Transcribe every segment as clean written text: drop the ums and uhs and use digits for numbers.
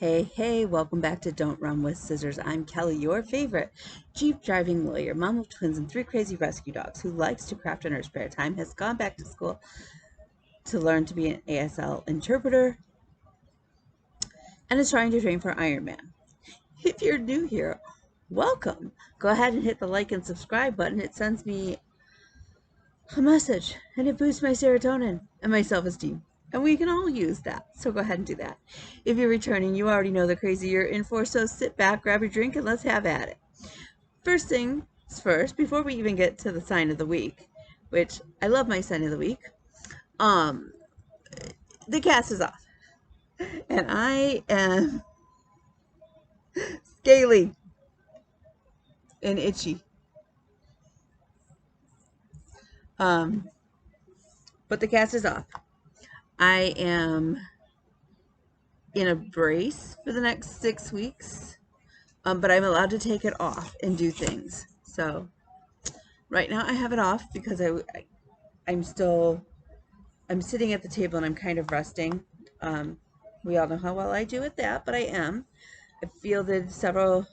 Hey, welcome back to Don't Run with Scissors. I'm Kelly, your favorite Jeep driving lawyer, mom of twins and 3 crazy rescue dogs who likes to craft in her spare time, has gone back to school to learn to be an ASL interpreter, and is trying to train for Ironman. If you're new here, welcome. Go ahead and hit the like and subscribe button. It sends me a message and it boosts my serotonin and my self-esteem. And we can all use that. So go ahead and do that. If you're returning, you already know the crazy you're in for. So sit back, grab your drink, and let's have at it. First things first, before we even get to the sign of the week, which I love my sign of the week, the cast is off. And I am scaly and itchy. But the cast is off. I am in a brace for the next 6 weeks. But I'm allowed to take it off and do things. So right now I have it off because I'm sitting at the table and I'm kind of resting. We all know how well I do at that, but I am. I fielded several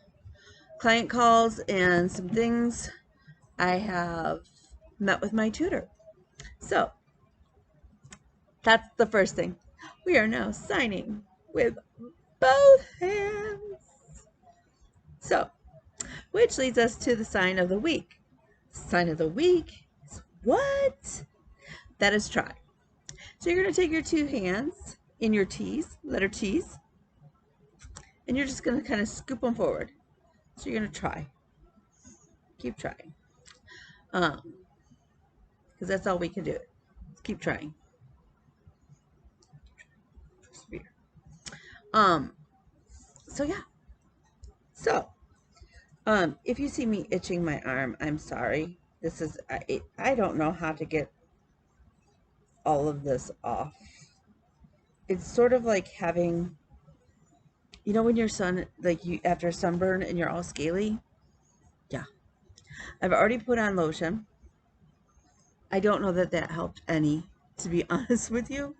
client calls and some things. I have met with my tutor. So that's the first thing. We are now signing with both hands. So, which leads us to the sign of the week. Sign of the week is what? That is try. So you're going to take your 2 hands in your T's, letter T's, and you're just going to kind of scoop them forward. So you're going to try. Keep trying. Because that's all we can do. Keep trying. Persevere. So yeah. So, if you see me itching my arm, I'm sorry. This is, I don't know how to get all of this off. It's sort of like having, you know, when your son, like you, after a sunburn and you're all scaly? Yeah. I've already put on lotion. I don't know that that helped any, to be honest with you.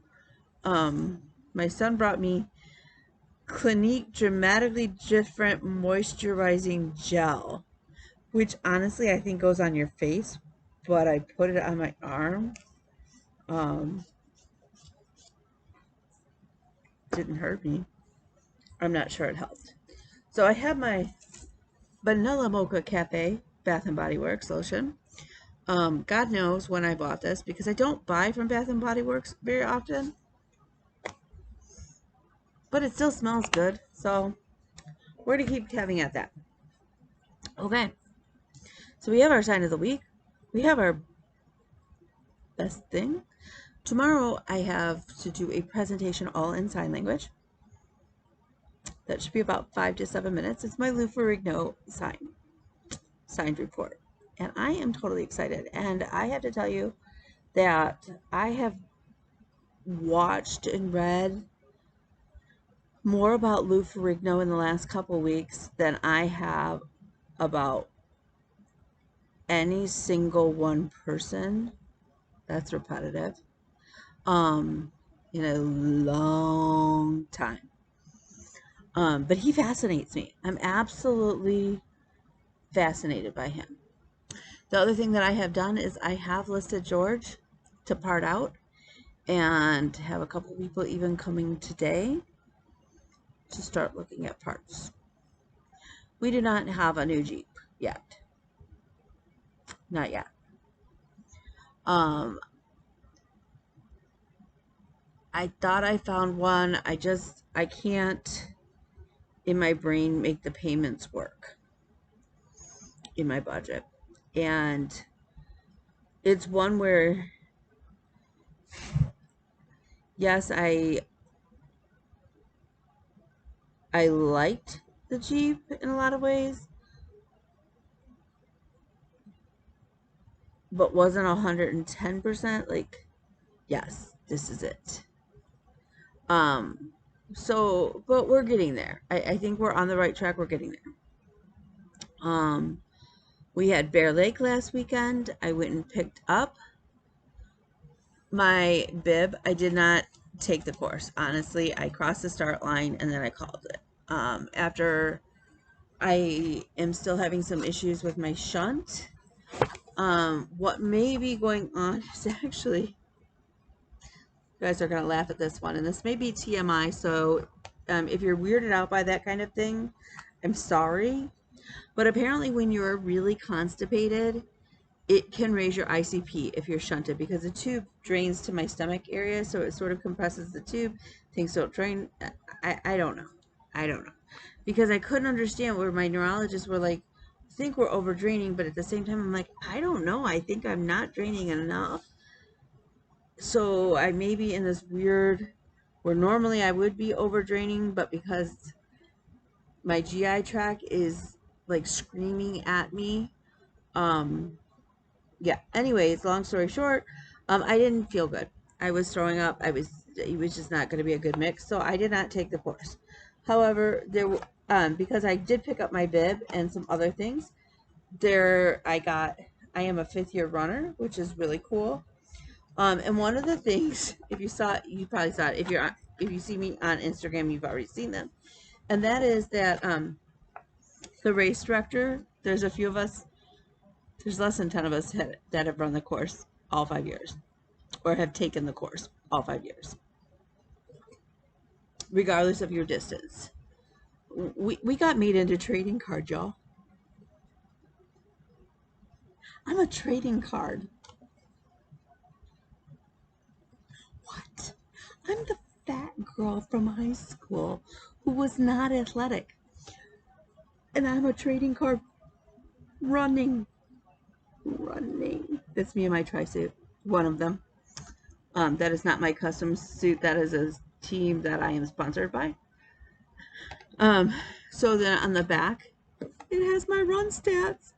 My son brought me Clinique Dramatically Different Moisturizing Gel, which honestly I think goes on your face, but I put it on my arm. Didn't hurt me. I'm not sure it helped. So I have my Vanilla Mocha Cafe Bath and Body Works lotion. God knows when I bought this because I don't buy from Bath and Body Works very often, but it still smells good. So we're gonna keep having at that. Okay. So we have our sign of the week. We have our best thing. Tomorrow I have to do a presentation all in sign language. That should be about 5 to 7 minutes. It's my Lou Ferrigno signed report. And I am totally excited. And I have to tell you that I have watched and read more about Lou Ferrigno in the last couple weeks than I have about any single one person that's repetitive in a long time. But he fascinates me. I'm absolutely fascinated by him. The other thing that I have done is I have listed George to part out and have a couple people even coming today to start looking at parts. We do not have a new Jeep yet. Not yet. I thought I found one. I can't in my brain make the payments work in my budget. And it's one where, yes, I liked the Jeep in a lot of ways, but wasn't 110% like, yes, this is it. So, but we're getting there. I think we're on the right track. We're getting there. We had Bear Lake last weekend. I went and picked up my bib. I did not take the course. Honestly, I crossed the start line and then I called it. After I am still having some issues with my shunt. What may be going on is actually, you guys are going to laugh at this one, and this may be TMI, so if you're weirded out by that kind of thing, I'm sorry. But apparently when you're really constipated, it can raise your ICP if you're shunted, because the tube drains to my stomach area, so it sort of compresses the tube. Things don't drain. I don't know. I don't know. Because I couldn't understand where my neurologists were like, I think we're over draining, but at the same time, I'm like, I don't know. I think I'm not draining enough. So I may be in this weird, where normally I would be over draining, but because my GI tract is like screaming at me, yeah, anyways, long story short, I didn't feel good. I was throwing up. It was just not going to be a good mix, so I did not take the course. However, because I did pick up my bib and some other things, I am a 5th-year runner, which is really cool. And one of the things, if you saw it, you probably saw it. If you see me on Instagram, you've already seen them. And that is that the race director, there's a few of us, there's less than 10 of us that have run the course all 5 years, or have taken the course all 5 years, regardless of your distance. We got made into trading cards, y'all. I'm a trading card. What? I'm the fat girl from high school who was not athletic. And I'm a trading card running. That's me in my tri-suit. One of them. That is not my custom suit. That is a team that I am sponsored by. So then on the back, it has my run stats.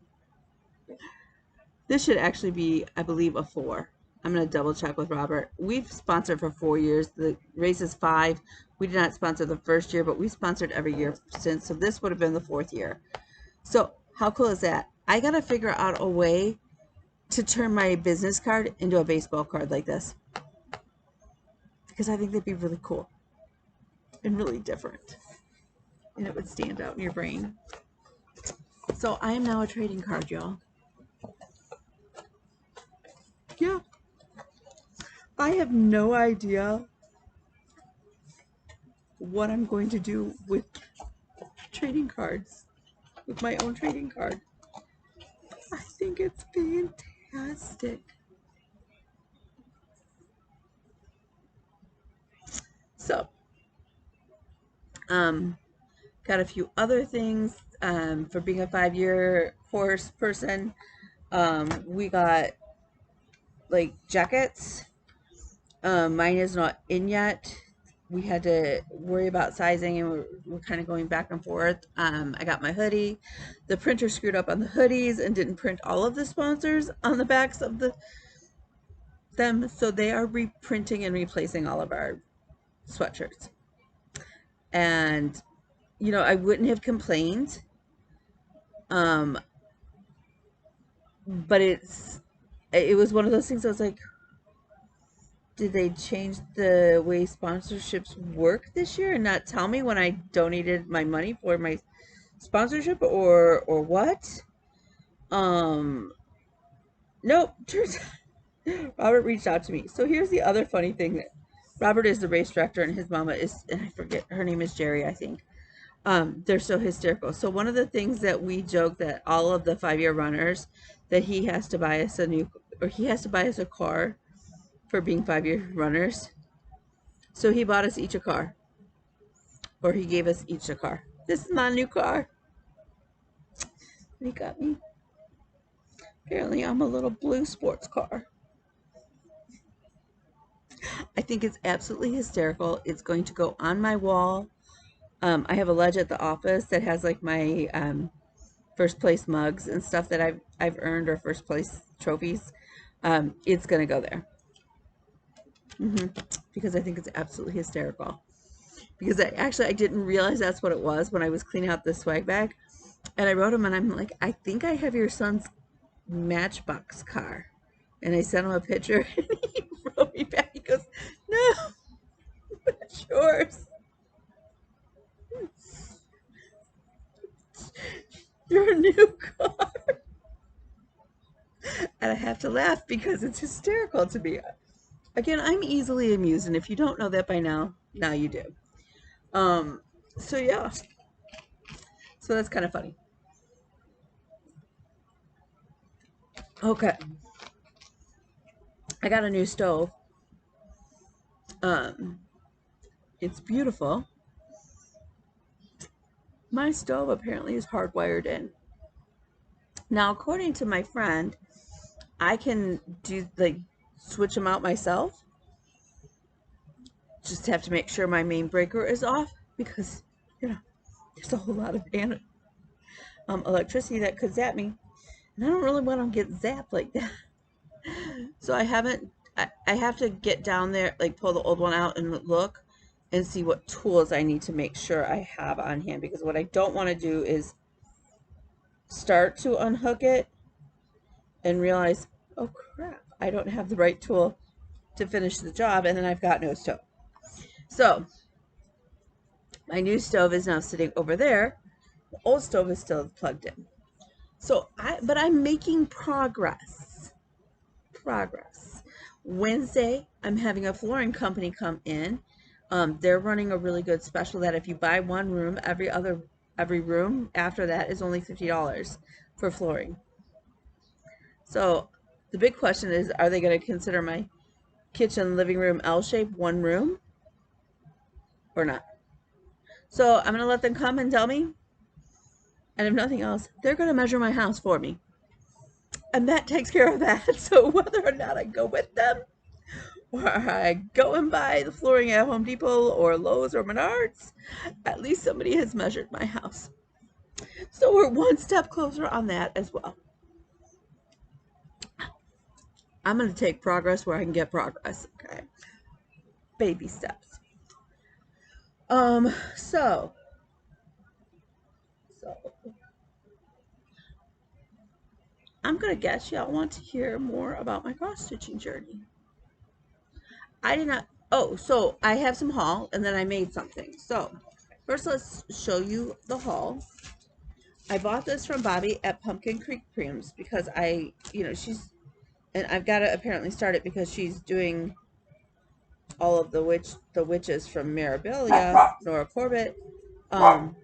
This should actually be, I believe, a 4. I'm going to double check with Robert. We've sponsored for 4 years. The race is 5. We did not sponsor the first year, but we sponsored every year since. So this would have been the 4th year. So how cool is that? I got to figure out a way to turn my business card into a baseball card like this, because I think that'd be really cool and really different, and it would stand out in your brain. So I am now a trading card, y'all. Yeah. I have no idea what I'm going to do with trading cards, with my own trading card. I think it's fantastic. So, got a few other things for being a 5-year course person. We got like jackets. Mine is not in yet. We had to worry about sizing, and we're kind of going back and forth. I got my hoodie. The printer screwed up on the hoodies and didn't print all of the sponsors on the backs of them, so they are reprinting and replacing all of our sweatshirts. And you know, I wouldn't have complained, but it was one of those things I was like, did they change the way sponsorships work this year and not tell me when I donated my money for my sponsorship, or what? Nope. Robert reached out to me. So here's the other funny thing, that Robert is the race director and his mama is, and I forget, her name is Jerry, I think. They're so hysterical. So one of the things that we joke that all of the 5-year runners, that he has to buy us a car for being 5-year runners. So he bought us each a car, or he gave us each a car. This is my new car. He got me. Apparently I'm a little blue sports car. I think it's absolutely hysterical. It's going to go on my wall. I have a ledge at the office that has like my first place mugs and stuff that I've earned, or first place trophies. It's gonna go there. Because I think it's absolutely hysterical. Because I didn't realize that's what it was when I was cleaning out the swag bag, and I wrote him and I'm like, I think I have your son's Matchbox car, and I sent him a picture and he wrote me back. He goes, no. It's yours. Your new car. And I have to laugh because it's hysterical to me. Again, I'm easily amused, and if you don't know that by now, now you do. So yeah. So that's kind of funny. Okay. I got a new stove. It's beautiful. My stove apparently is hardwired in. Now, according to my friend, I can do like switch them out myself. Just have to make sure my main breaker is off because, you know, there's a whole lot of electricity that could zap me. And I don't really want to get zapped like that. So I haven't, I have to get down there, like pull the old one out and look and see what tools I need to make sure I have on hand. Because what I don't want to do is start to unhook it and realize, oh crap, I don't have the right tool to finish the job, and then I've got no stove. So my new stove is now sitting over there. The old stove is still plugged in. So but I'm making progress. Wednesday, I'm having a flooring company come in. They're running a really good special that if you buy one room, every room after that is only $50 for flooring. So the big question is, are they going to consider my kitchen living room L-shape one room or not? So I'm going to let them come and tell me. And if nothing else, they're going to measure my house for me. And that takes care of that. So whether or not I go with them, or I go and buy the flooring at Home Depot or Lowe's or Menards, at least somebody has measured my house. So we're one step closer on that as well. I'm going to take progress where I can get progress. Okay. Baby steps. So I'm going to guess y'all want to hear more about my cross-stitching journey. I did not, so I have some haul and then I made something. So first let's show you the haul. I bought this from Bobby at Pumpkin Creek Creams because and I've got to apparently start it because she's doing all of the witches from Mirabilia, Nora Corbett. And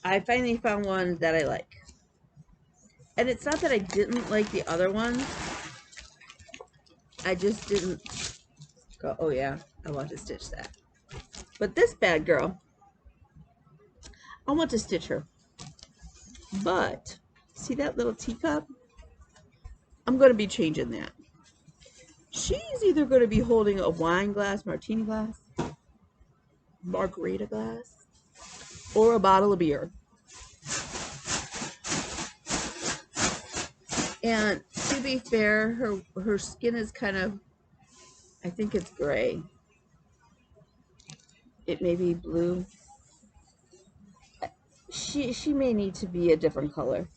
I finally found one that I like. And it's not that I didn't like the other ones. I just didn't go, oh yeah, I want to stitch that. But this bad girl, I want to stitch her. But, see that little teacup? I'm going to be changing that. She's either going to be holding a wine glass, martini glass, margarita glass, or a bottle of beer. And to be fair, her skin is kind of, I think it's gray. It may be blue. She may need to be a different color.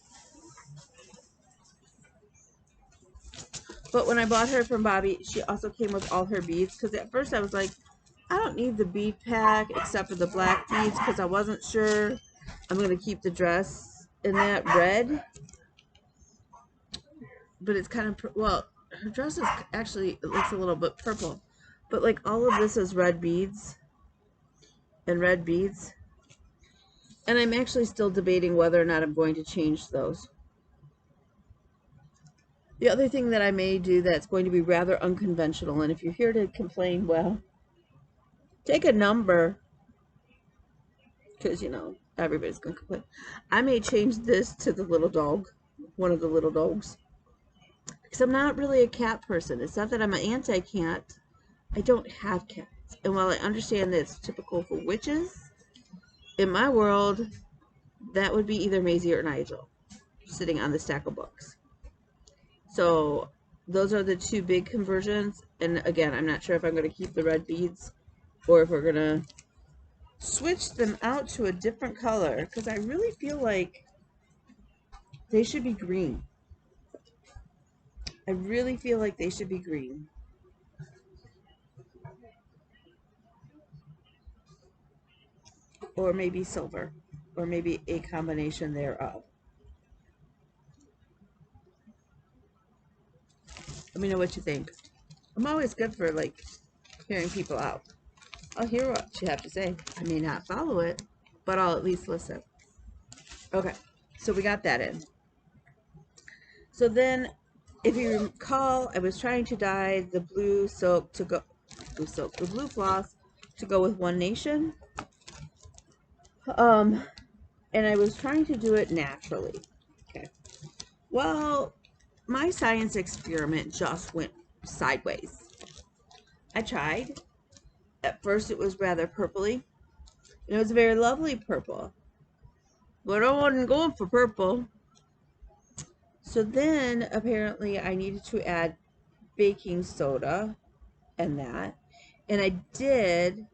But when I bought her from Bobby, she also came with all her beads. Because at first I was like, I don't need the bead pack except for the black beads. Because I wasn't sure I'm going to keep the dress in that red. But it's kind of, well, her dress is actually, it looks a little bit purple. But like all of this is red beads. And red beads. And I'm actually still debating whether or not I'm going to change those. The other thing that I may do that's going to be rather unconventional, and if you're here to complain, well, take a number, because, everybody's going to complain. I may change this to the little dog, one of the little dogs, because I'm not really a cat person. It's not that I'm an anti-cat. I don't have cats. And while I understand that it's typical for witches, in my world, that would be either Maisie or Nigel, sitting on the stack of books. So those are the two big conversions. And again, I'm not sure if I'm going to keep the red beads or if we're going to switch them out to a different color, because I really feel like they should be green. I really feel like they should be green. Or maybe silver. Or maybe a combination thereof. Let me know what you think. I'm always good for like hearing people out. I'll hear what you have to say. I may not follow it, but I'll at least listen. Okay, so we got that in. So then, if you recall, I was trying to dye the blue silk to go, the blue floss to go with One Nation. And I was trying to do it naturally. Okay. Well, my science experiment just went sideways. I tried. At first, it was rather purpley. And it was a very lovely purple. But I wasn't going for purple. So then, apparently, I needed to add baking soda and that. And I did,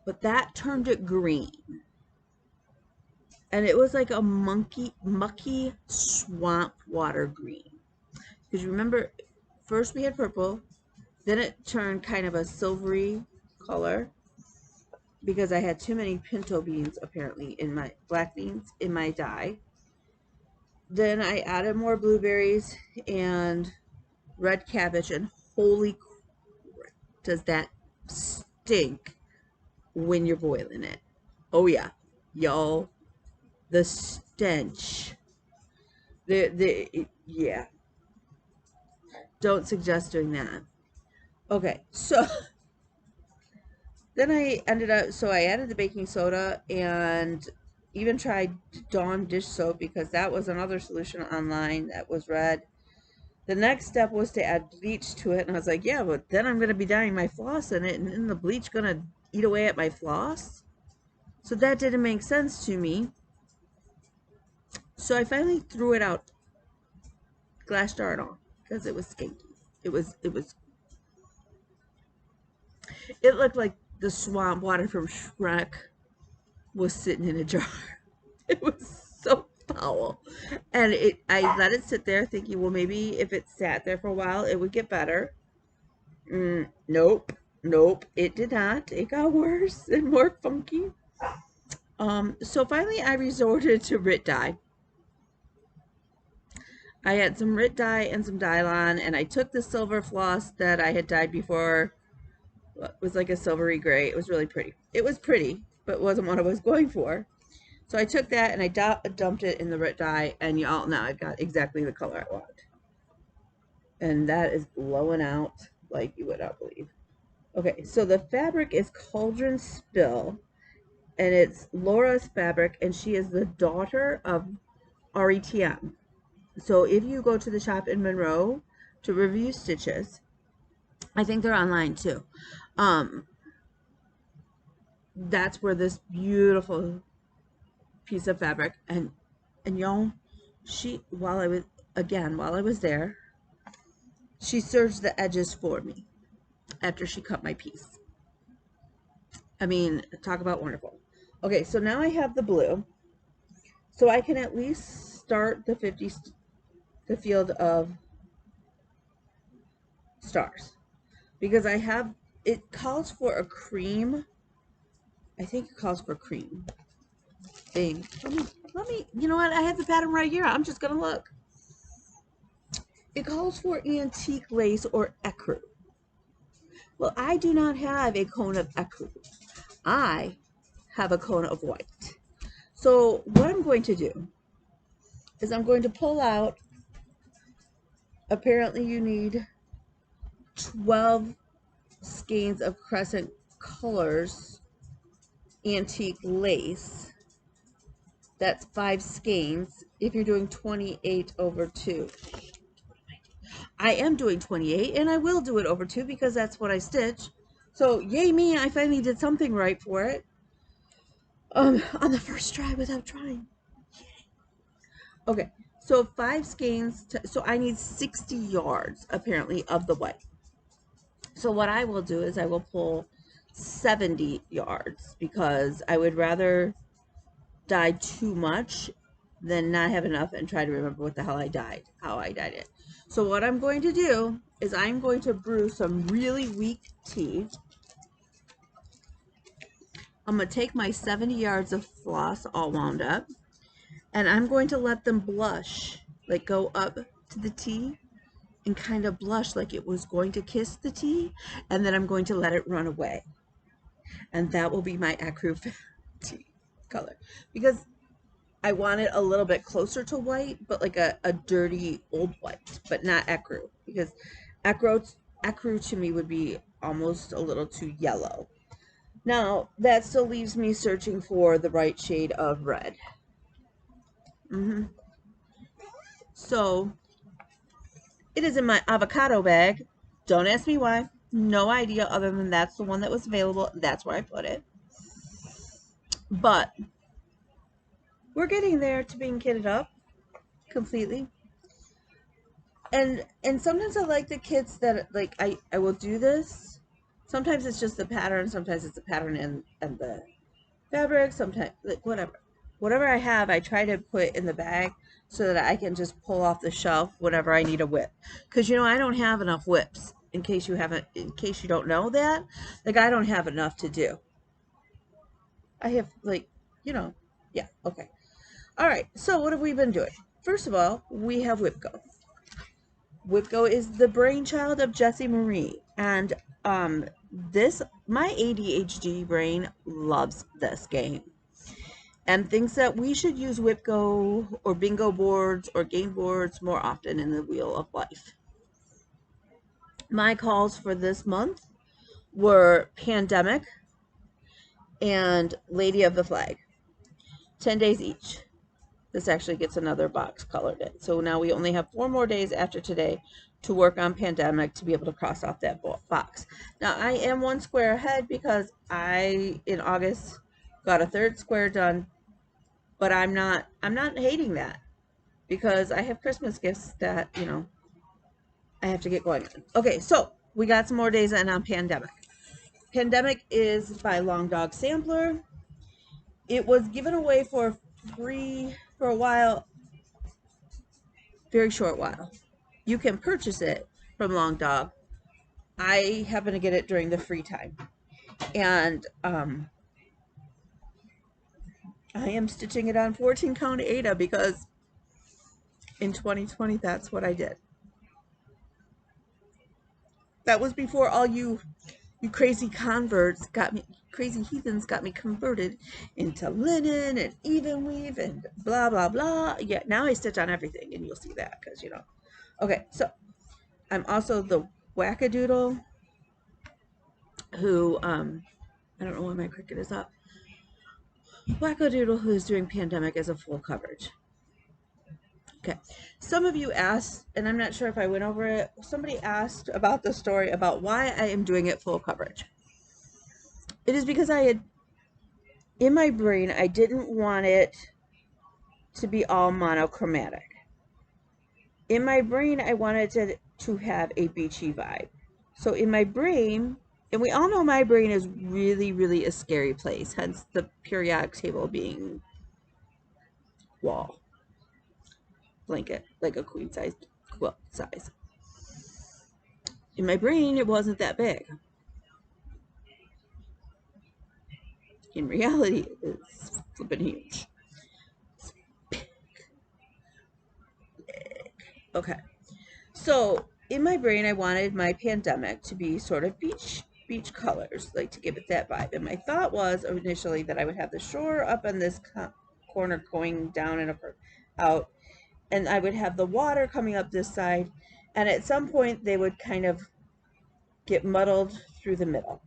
but that turned it green. And it was like a mucky swamp water green. Because remember, first we had purple, then it turned kind of a silvery color because I had too many pinto beans, apparently, in my black beans in my dye. Then I added more blueberries and red cabbage, and holy crap, does that stink when you're boiling it. Oh yeah, y'all, the stench. Yeah, don't suggest doing that. Okay, so then I ended up, so I added the baking soda and even tried Dawn dish soap because that was another solution online that was red. The next step was to add bleach to it, and I was like, yeah, but then I'm going to be dyeing my floss in it, and then the bleach going to eat away at my floss? So that didn't make sense to me. So I finally threw it out, glass jar and all, because it was stinky. It looked like the swamp water from Shrek was sitting in a jar. It was so foul. And I let it sit there thinking, well, maybe if it sat there for a while, it would get better. Nope. It did not. It got worse and more funky. So finally I resorted to Rit dye. I had some Rit dye and some Dylon, and I took the silver floss that I had dyed before. It was like a silvery gray. It was really pretty. It was pretty, but wasn't what I was going for. So I took that and I dumped it in the Rit dye, and y'all, now I've got exactly the color I want. And that is blowing out like you would not believe. Okay, so the fabric is Cauldron Spill, and it's Laura's fabric, and she is the daughter of RETM. So if you go to the shop in Monroe to review stitches, I think they're online too. That's where this beautiful piece of fabric, and y'all, she, while I was there, she serged the edges for me after she cut my piece. I mean, talk about wonderful. Okay, so now I have the blue, so I can at least start the field of stars, because I have, it calls for a cream. I think it calls for cream thing. Let me, you know what? I have the pattern right here. I'm just gonna look. It calls for antique lace or ecru. Well, I do not have a cone of ecru. I have a cone of white. So what I'm going to do is I'm going to pull out, apparently you need 12 skeins of Crescent Colors antique lace. That's 5 skeins if you're doing 28 over 2. I am doing 28, and I will do it over 2 because that's what I stitch. So yay me, I finally did something right for it. On the first try without trying. Okay, so 5 skeins, so I need 60 yards apparently of the white. So what I will do is I will pull 70 yards because I would rather dye too much than not have enough and try to remember what the hell I dyed, how I dyed it. So what I'm going to do is I'm going to brew some really weak tea. I'm going to take my 70 yards of floss all wound up, and I'm going to let them blush, like go up to the tea and kind of blush like it was going to kiss the tea, and then I'm going to let it run away. And that will be my ecru tea color, because I want it a little bit closer to white, but like a dirty old white, but not ecru, because ecru to me would be almost a little too yellow. Now, that still leaves me searching for the right shade of red. So, it is in my avocado bag. Don't ask me why. No idea, other than that's the one that was available. That's where I put it. But we're getting there to being kitted up completely. And sometimes I like the kits that, like, I will do this. Sometimes it's just the pattern. Sometimes it's the pattern and the fabric. Sometimes, like, whatever I have, I try to put in the bag so that I can just pull off the shelf whenever I need a whip. Because, you know, I don't have enough whips. In case you don't know that, like, I don't have enough to do. I have, like, you know, yeah, okay. All right, so what have we been doing? First of all, we have WhipGo. WhipGo is the brainchild of Jessie Marie, and my ADHD brain loves this game and thinks that we should use WhipGo or bingo boards or game boards more often in the wheel of life. My calls for this month were Pandemic and Lady of the Flag, 10 days each. This actually gets another box colored in. So now we only have 4 more days after today to work on Pandemic to be able to cross off that box. Now I am 1 square ahead because I, in August, got a 3rd square done, but I'm not hating that because I have Christmas gifts that, you know, I have to get going on. Okay, so we got some more days in on Pandemic. Pandemic is by Long Dog Sampler. It was given away for free for a while, very short while. You can purchase it from Long Dog. I happen to get it during the free time. And I am stitching it on 14 count Aida because in 2020 that's what I did. That was before all you crazy converts crazy heathens got me converted into linen and even weave and blah blah blah. Yeah, now I stitch on everything, and you'll see that because, you know. Okay, so I'm also the wackadoodle who I don't know why my Cricut is up. Wackadoodle who's doing Pandemic as a full coverage. Okay, some of you asked, and I'm not sure if I went over it, somebody asked about the story about why I am doing it full coverage. It is because I had, in my brain, I didn't want it to be all monochromatic. In my brain, I wanted it to have a beachy vibe. So in my brain, and we all know my brain is really, really a scary place, hence the periodic table being wall blanket, like a queen size quilt size. In my brain, it wasn't that big. In reality, it's flipping huge. It's big. Okay, so in my brain, I wanted my Pandemic to be sort of beach colors, like to give it that vibe. And my thought was initially that I would have the shore up on this corner going down and out, and I would have the water coming up this side, and at some point they would kind of get muddled through the middle.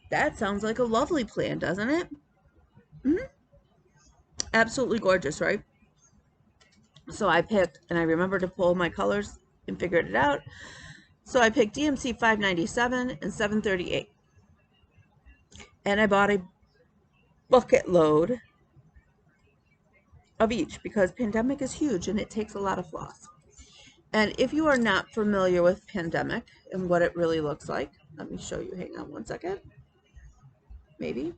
That sounds like a lovely plan, doesn't it? Absolutely gorgeous, right? So I picked, and I remember to pull my colors and figured it out. So I picked DMC 597 and 738. And I bought a bucket load of each because Pandemic is huge and it takes a lot of floss. And if you are not familiar with Pandemic and what it really looks like, let me show you. Hang on 1 second. Maybe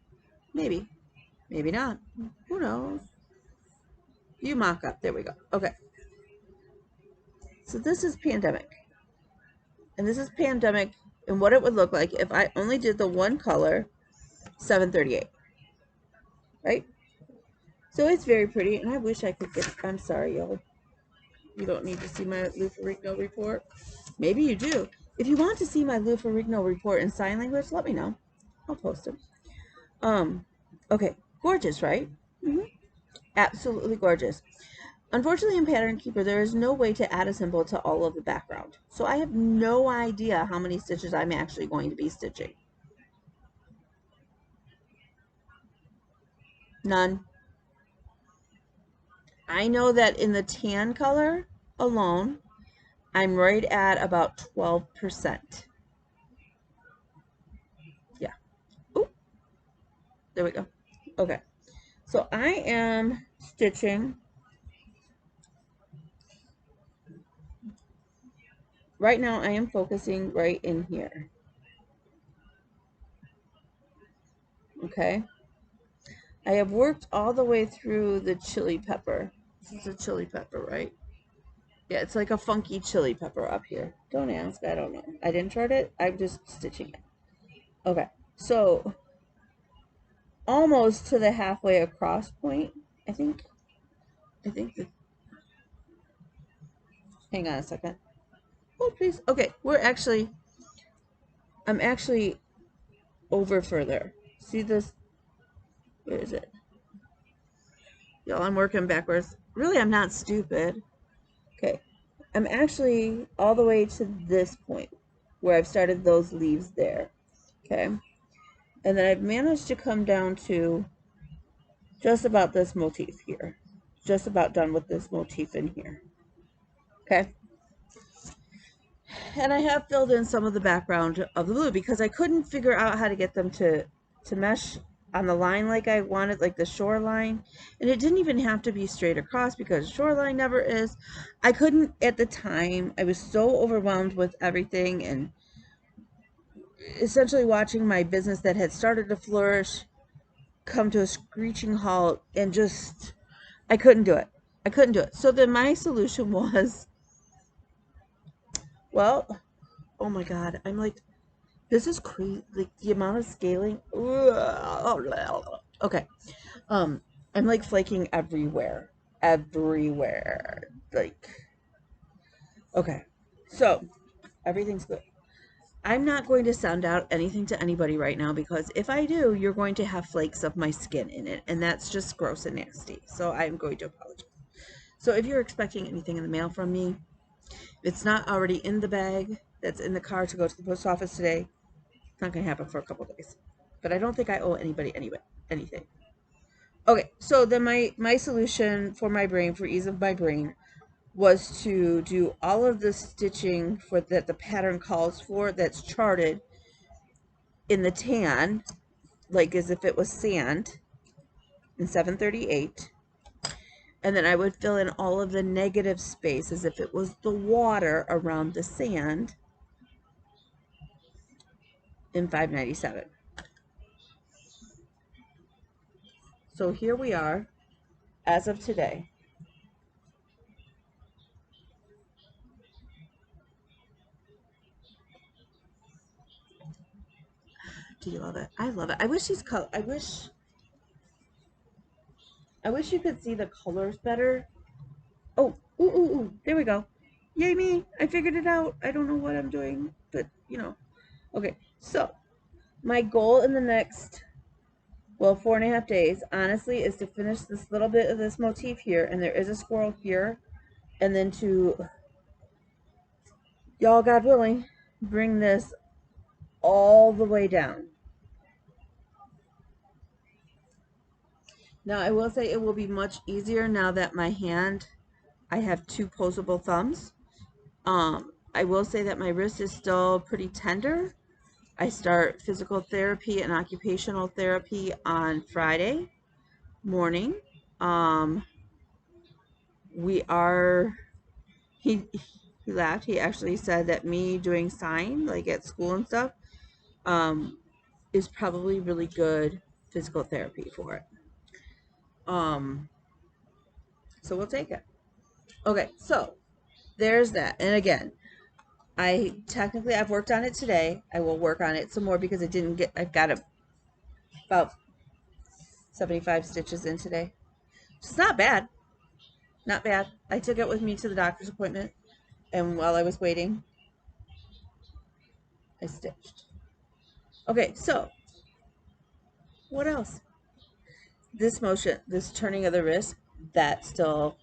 not. Who knows? You mock up. There we go. Okay. So this is pandemic. And this is pandemic and what it would look like if I only did the one color, 738. Right? So it's very pretty, and I wish I could get, I'm sorry, y'all. You don't need to see my Lou Ferrigno report. Maybe you do. If you want to see my Lou Ferrigno report in sign language, let me know. I'll post it. Okay, gorgeous, right? Absolutely gorgeous. Unfortunately, in Pattern Keeper, there is no way to add a symbol to all of the background. So I have no idea how many stitches I'm actually going to be stitching. None. I know that in the tan color alone, I'm right at about 12%. Yeah. Oh, there we go. Okay. So I am stitching. Right now, I am focusing right in here. Okay. I have worked all the way through the chili pepper. This is a chili pepper, right? Yeah, it's like a funky chili pepper up here. Don't ask. I don't know. I didn't chart it. I'm just stitching it. Okay. So almost to the halfway across point. I think hang on a second. Oh, please. Okay. I'm actually over further. See this? Where is it? Y'all, I'm working backwards. Really, I'm not stupid. Okay. I'm actually all the way to this point where I've started those leaves there. Okay. And then I've managed to come down to just about this motif here. Just about done with this motif in here. Okay. And I have filled in some of the background of the blue because I couldn't figure out how to get them to mesh on the line like I wanted, like the shoreline. And it didn't even have to be straight across because shoreline never is. I couldn't at the time. I was so overwhelmed with everything and essentially watching my business that had started to flourish come to a screeching halt, and just I couldn't do it. I couldn't do it. So then my solution was, well, oh my god, I'm like, this is crazy. Like the amount of scaling. Okay. I'm like flaking everywhere. Everywhere. Like, okay. So everything's good. I'm not going to send out anything to anybody right now because if I do, you're going to have flakes of my skin in it, and that's just gross and nasty. So I'm going to apologize. So if you're expecting anything in the mail from me, it's not already in the bag that's in the car to go to the post office today. It's not going to happen for a couple days. But I don't think I owe anybody anything. Okay, so then my solution for my brain, for ease of my brain, was to do all of the stitching for that the pattern calls for that's charted in the tan, like as if it was sand in 738. And then I would fill in all of the negative space as if it was the water around the sand in 597. So here we are as of today. Do you love it? I love it. I wish these color. I wish you could see the colors better. Oh, ooh, ooh, ooh. There we go. Yay me! I figured it out. I don't know what I'm doing, but you know. Okay, so my goal in the next, well, 4.5 days, honestly, is to finish this little bit of this motif here, and there is a squirrel here, and then to, y'all, God willing, bring this all the way down. Now, I will say it will be much easier now that my hand, I have two posable thumbs. I will say that my wrist is still pretty tender. I start physical therapy and occupational therapy on Friday morning. We are, he laughed. He actually said that me doing sign, like at school and stuff, is probably really good physical therapy for it. So we'll take it. Okay, so there's that. And again, I've worked on it today. I will work on it some more because I've got about 75 stitches in today. It's not bad. Not bad. I took it with me to the doctor's appointment, and while I was waiting, I stitched. Okay, so what else? This motion, this turning of the wrist, that still.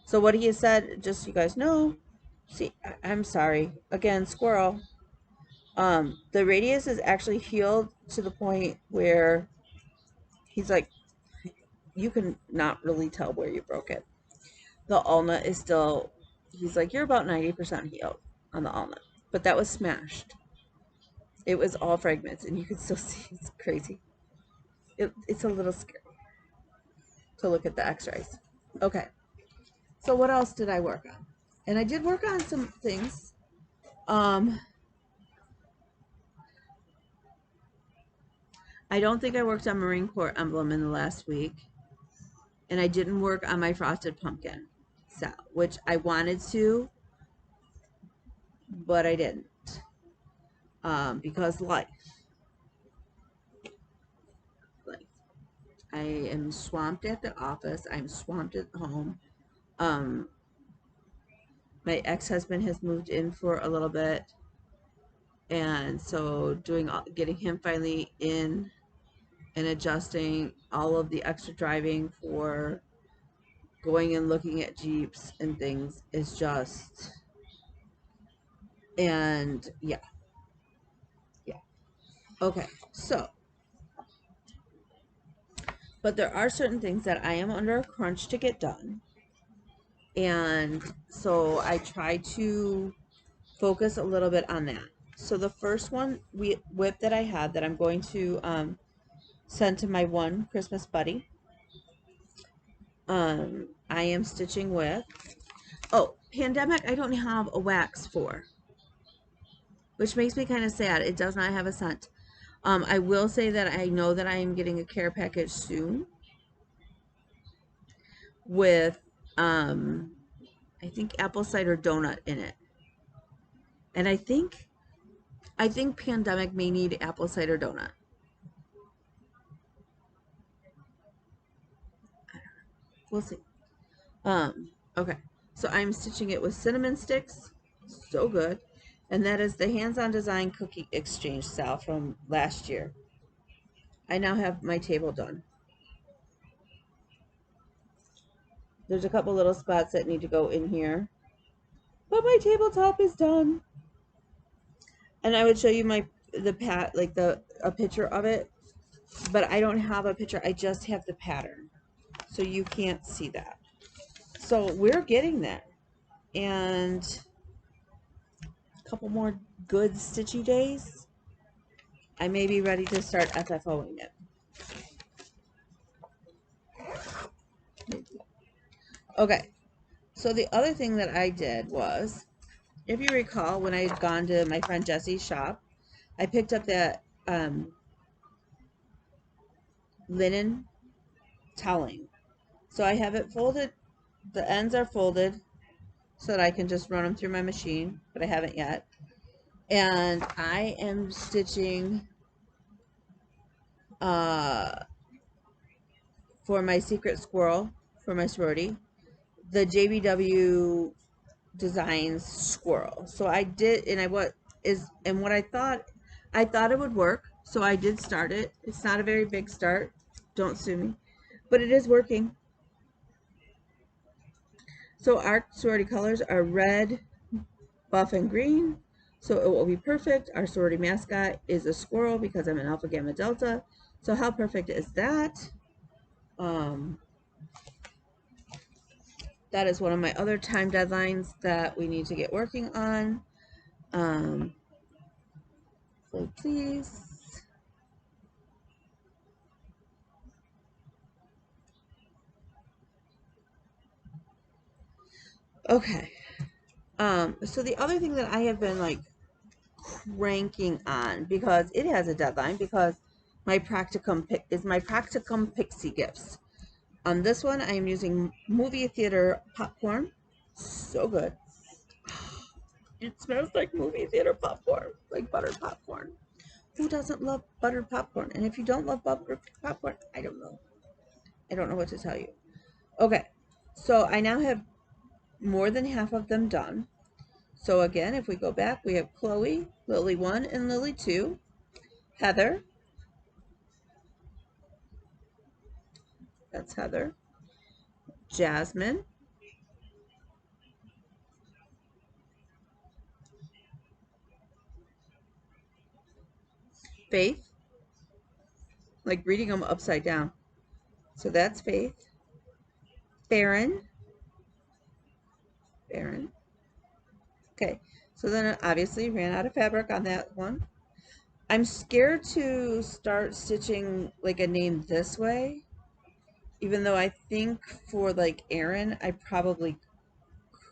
So what he said, just so you guys know, see, I'm sorry. Again, squirrel. The radius is actually healed to the point where he's like, you can not really tell where you broke it. The ulna is still, he's like, you're about 90% healed on the ulna. But that was smashed. It was all fragments, and you can still see it's crazy. It's a little scary to look at the x-rays. Okay, so what else did I work on? And I did work on some things. I don't think I worked on Marine Corps emblem in the last week. And I didn't work on my frosted pumpkin set, which I wanted to, but I didn't. Because life. I am swamped at the office. I'm swamped at home. My ex-husband has moved in for a little bit. And so getting him finally in and adjusting all of the extra driving for going and looking at Jeeps and things is just, and yeah. Okay, so, but there are certain things that I am under a crunch to get done. And so I try to focus a little bit on that. So the first whip that I had that I'm going to send to my one Christmas buddy, I am stitching with, Pandemic I don't have a wax for, which makes me kind of sad. It does not have a scent. I will say that I know that I am getting a care package soon with, I think apple cider donut in it. And I think Pandemic may need apple cider donut. We'll see. Okay. So I'm stitching it with cinnamon sticks. So good. And that is the hands-on design cookie exchange style from last year. I now have my table done. There's a couple little spots that need to go in here, but my tabletop is done. And I would show you a picture of it, but I don't have a picture. I just have the pattern, so you can't see that. So we're getting there, and a couple more good stitchy days, I may be ready to start FFOing it. Okay, so the other thing that I did was, if you recall, when I had gone to my friend Jesse's shop, I picked up that linen toweling. So I have it folded, the ends are folded so that I can just run them through my machine, but I haven't yet. And I am stitching for my secret squirrel for my sorority, the JBW Designs squirrel. So I did, and what I thought it would work, so I did start it. It's not a very big start, don't sue me, but it is working. So our sorority colors are red, buff, and green, so it will be perfect. Our sorority mascot is a squirrel because I'm an Alpha Gamma Delta, so how perfect is that? That is one of my other time deadlines that we need to get working on. So please. Okay. So the other thing that I have been like cranking on, because it has a deadline, because my practicum pixie gifts. On this one, I am using movie theater popcorn. So good. It smells like movie theater popcorn, like buttered popcorn. Who doesn't love buttered popcorn? And if you don't love buttered popcorn, I don't know. I don't know what to tell you. Okay, so I now have more than half of them done. So again, if we go back, we have Chloe, Lily 1 and Lily 2, Heather, that's Heather, Jasmine, Faith, like reading them upside down. So that's Faith, Farron, Farron. Okay, so then obviously ran out of fabric on that one. I'm scared to start stitching like a name this way, even though I think for like Erin, I probably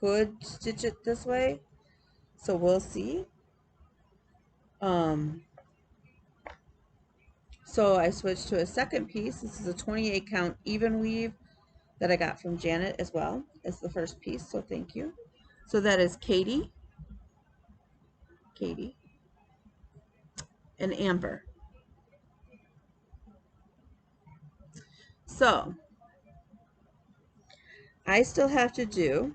could stitch it this way. So we'll see. So I switched to a second piece. This is a 28 count even weave that I got from Janet as well as the first piece. So thank you. So that is Katie, and Amber. So I still have to do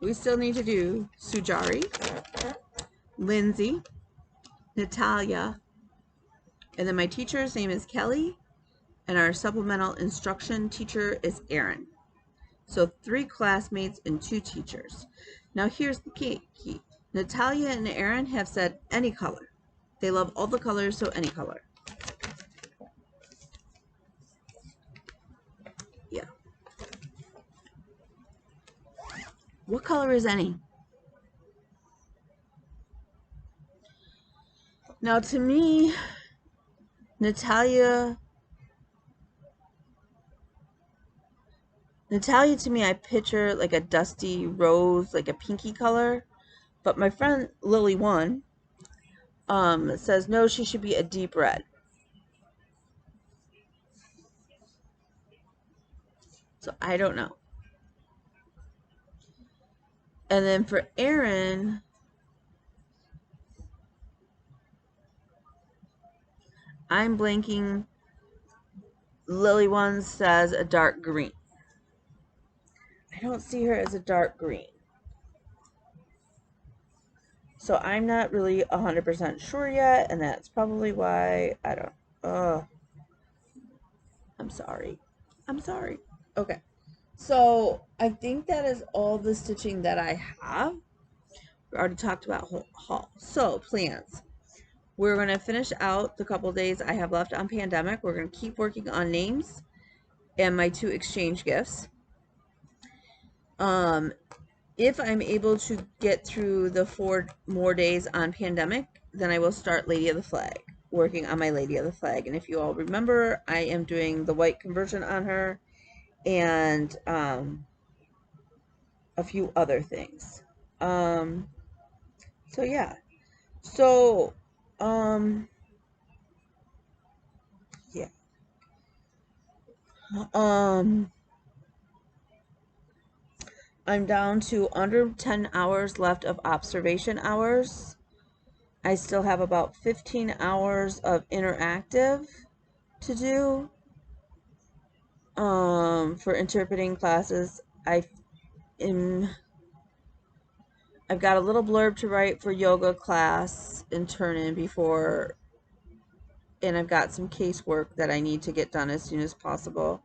we still need to do Sujari, Lindsay, Natalia, and then my teacher's name is Kelly, and our supplemental instruction teacher is Erin. So 3 classmates and 2 teachers. Now here's the key. Natalia and Erin have said any color. They love all the colors, so any color. Yeah. What color is any? Now to me, Natalia to me, I picture like a dusty rose, like a pinky color. But my friend Lily 1 says no, she should be a deep red. So I don't know. And then for Erin, I'm blanking. Lily 1 says a dark green. I don't see her as a dark green. So I'm not really 100% sure yet, and that's probably why I don't. I'm sorry. I'm sorry. Okay. So I think that is all the stitching that I have. We already talked about haul. So plans. We're going to finish out the couple days I have left on Pandemic. We're going to keep working on names and my 2 exchange gifts. If I'm able to get through the 4 more days on Pandemic, then I will start Lady of the Flag, working on my Lady of the Flag. And if you all remember, I am doing the white conversion on her and a few other things. So yeah. So yeah. I'm down to under 10 hours left of observation hours. I still have about 15 hours of interactive to do for interpreting classes. I've got a little blurb to write for yoga class and turn in before, and I've got some casework that I need to get done as soon as possible.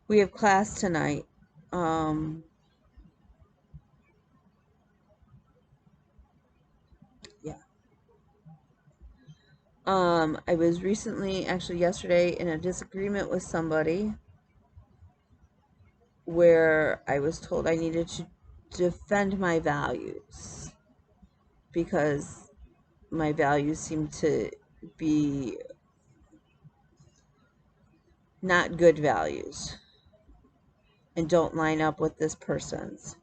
We have class tonight. Yeah. I was recently, actually yesterday, in a disagreement with somebody where I was told I needed to defend my values because my values seem to be not good values and don't line up with this person's.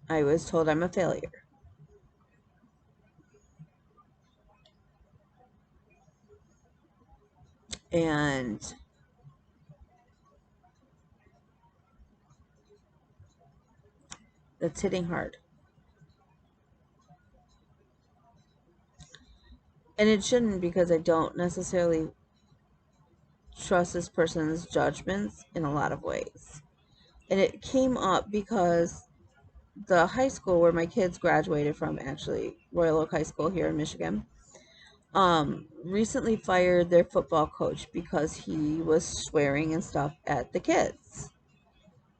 I was told I'm a failure. And That's hitting hard. And it shouldn't, because I don't necessarily trust this person's judgments in a lot of ways. And it came up because the high school where my kids graduated from, actually, Royal Oak High School here in Michigan, recently fired their football coach because he was swearing and stuff at the kids.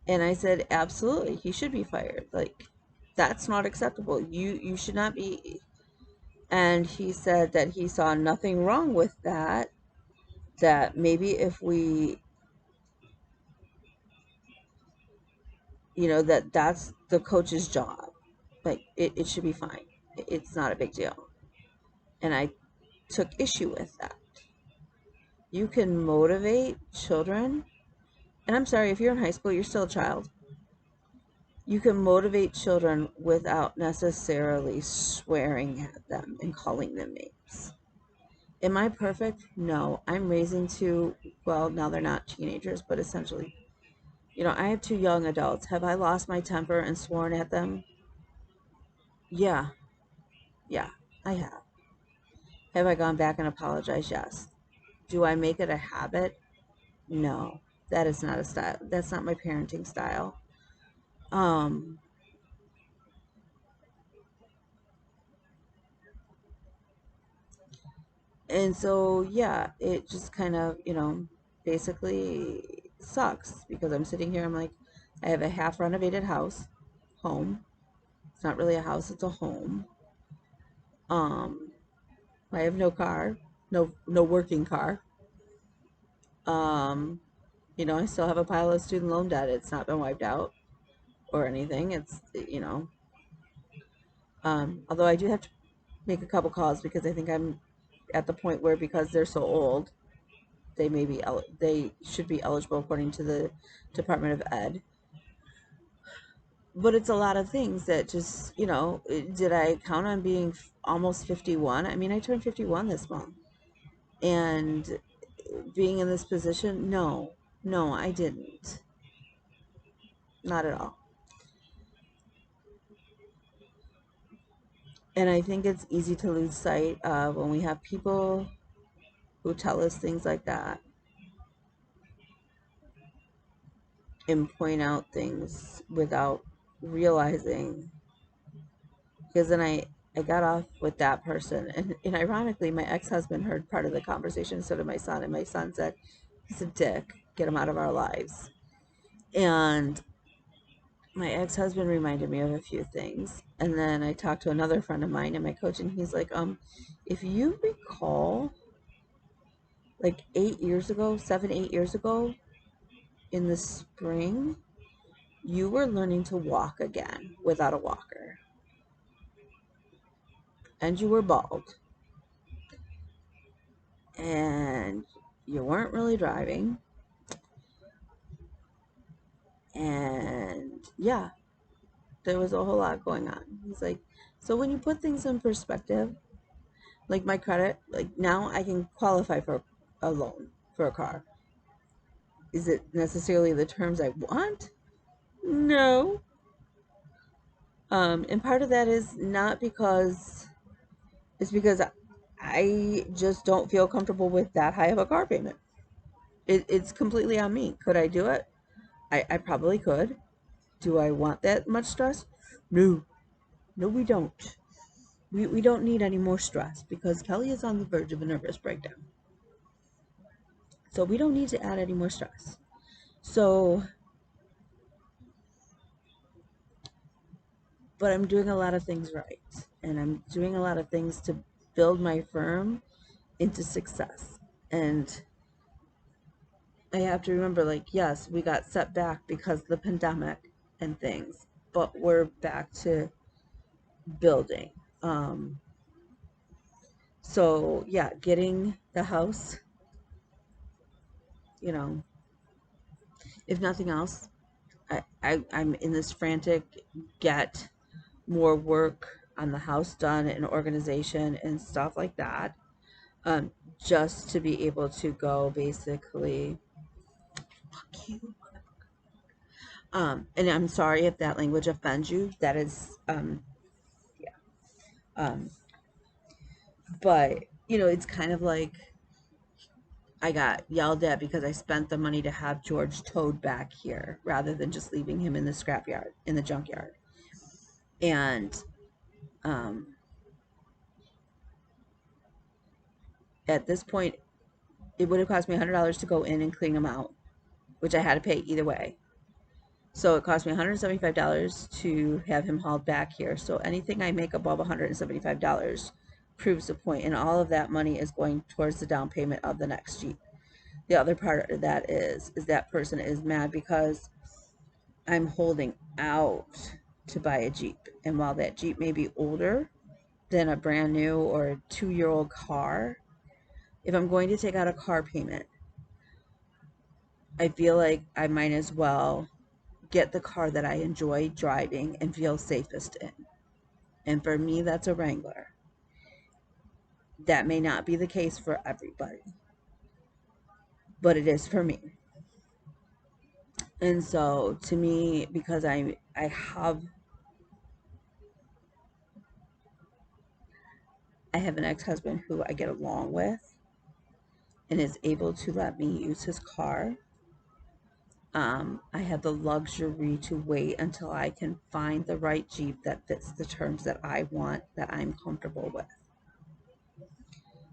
And I said, absolutely, he should be fired. Like, that's not acceptable. You should not be. And he said that he saw nothing wrong with that, that maybe if we, that's the coach's job. Like, it should be fine. It's not a big deal. And I took issue with that. You can motivate children. And I'm sorry, if you're in high school, you're still a child. You can motivate children without necessarily swearing at them and calling them names. Am I perfect? No. I'm raising two, well, now they're not teenagers, but essentially, I have two young adults. Have I lost my temper and sworn at them? Yeah. Yeah, I have. Have I gone back and apologized? Yes. Do I make it a habit? No. That is not a style. That's not my parenting style. Um, and so, yeah, it just kind of, basically sucks, because I'm sitting here, I'm like, I have a half renovated home. It's not really a house, it's a home. Um, I have no car, no working car. Um, I still have a pile of student loan debt. It's not been wiped out or anything. Although I do have to make a couple calls, because I think I'm at the point where, because they're so old, they should be eligible according to the Department of Ed. But it's a lot of things that just, did I count on being almost 51? I mean, I turned 51 this month. And being in this position, no, I didn't. Not at all. And I think it's easy to lose sight of when we have people who tell us things like that and point out things without realizing. Because then I got off with that person. And ironically, my ex-husband heard part of the conversation, so did my son. And my son said, he's a dick. Get him out of our lives. And my ex-husband reminded me of a few things. And then I talked to another friend of mine and my coach, and he's like, if you recall, like 8 years ago, 8 years ago, in the spring, you were learning to walk again without a walker. And you were bald. And you weren't really driving. And yeah, there was a whole lot going on. He's like, so when you put things in perspective, like my credit, like now I can qualify for a loan for a car. Is it necessarily the terms I want? No. And part of that is not because, it's because I just don't feel comfortable with that high of a car payment. It's completely on me. Could I do it? I probably could. Do I want that much stress? No. No, we don't. We don't need any more stress, because Kelly is on the verge of a nervous breakdown. So we don't need to add any more stress. So, but I'm doing a lot of things right. And I'm doing a lot of things to build my firm into success. And I have to remember, like, yes, we got set back because of the pandemic and things, but we're back to building. Um, so yeah, getting the house, you know, if nothing else, I'm in this frantic get more work on the house done and organization and stuff like that, um, just to be able to go basically, fuck you, And I'm sorry if that language offends you. That is, yeah. But, you know, it's kind of like I got yelled at because I spent the money to have George towed back here rather than just leaving him in the scrapyard, in the junkyard. And um, at this point, it would have cost me $100 to go in and clean him out, which I had to pay either way. So it cost me $175 to have him hauled back here. So anything I make above $175 proves the point, and all of that money is going towards the down payment of the next Jeep. The other part of that is that person is mad because I'm holding out to buy a Jeep. And while that Jeep may be older than a brand new or 2-year-old car, if I'm going to take out a car payment, I feel like I might as well get the car that I enjoy driving and feel safest in. And for me, that's a Wrangler. That may not be the case for everybody, but it is for me. And so to me, because I have an ex-husband who I get along with and is able to let me use his car, I have the luxury to wait until I can find the right Jeep that fits the terms that I want, that I'm comfortable with.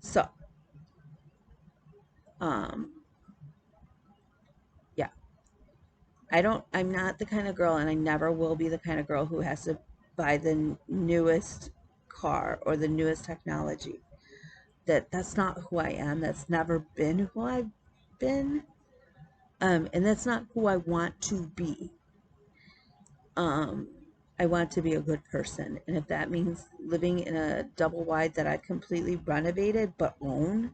So, yeah, I'm not the kind of girl, and I never will be the kind of girl who has to buy the newest car or the newest technology. That's not who I am. That's never been who I've been. And that's not who I want to be. I want to be a good person. And if that means living in a double wide that I've completely renovated but own,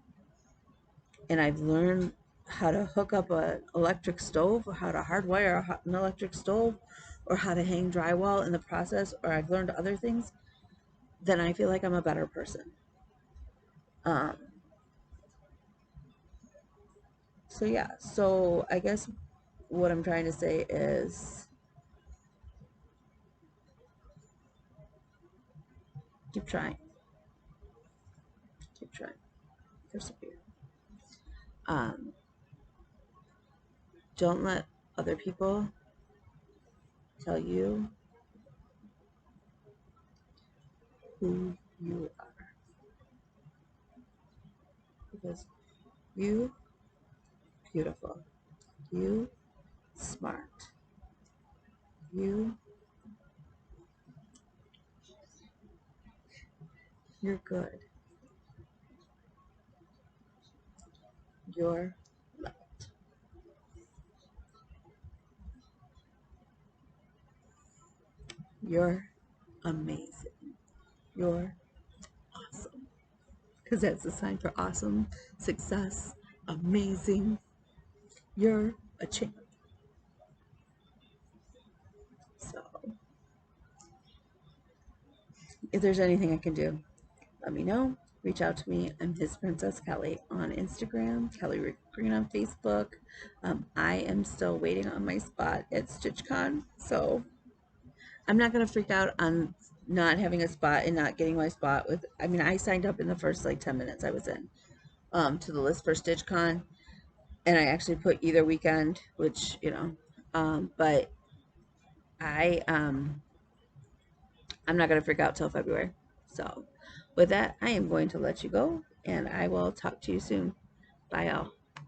and I've learned how to hook up an electric stove, or how to hardwire an electric stove, or how to hang drywall in the process, or I've learned other things, then I feel like I'm a better person. So yeah, so I guess what I'm trying to say is keep trying, persevere. Um, don't let other people tell you who you are, because you beautiful, you smart, you you're good, you're loved, you're amazing, you're awesome, because that's a sign for awesome, success, amazing. You're a champ. So if there's anything I can do, let me know. Reach out to me. I'm His Princess Kelly on Instagram, Kelly Rick Green on Facebook. I am still waiting on my spot at StitchCon, so I'm not gonna freak out on not having a spot and not getting my spot with. I mean, I signed up in the first like 10 minutes I was in to the list for StitchCon, and I actually put either weekend, which but I I'm not gonna freak out till February. So with that, I am going to let you go, and I will talk to you soon. Bye, all.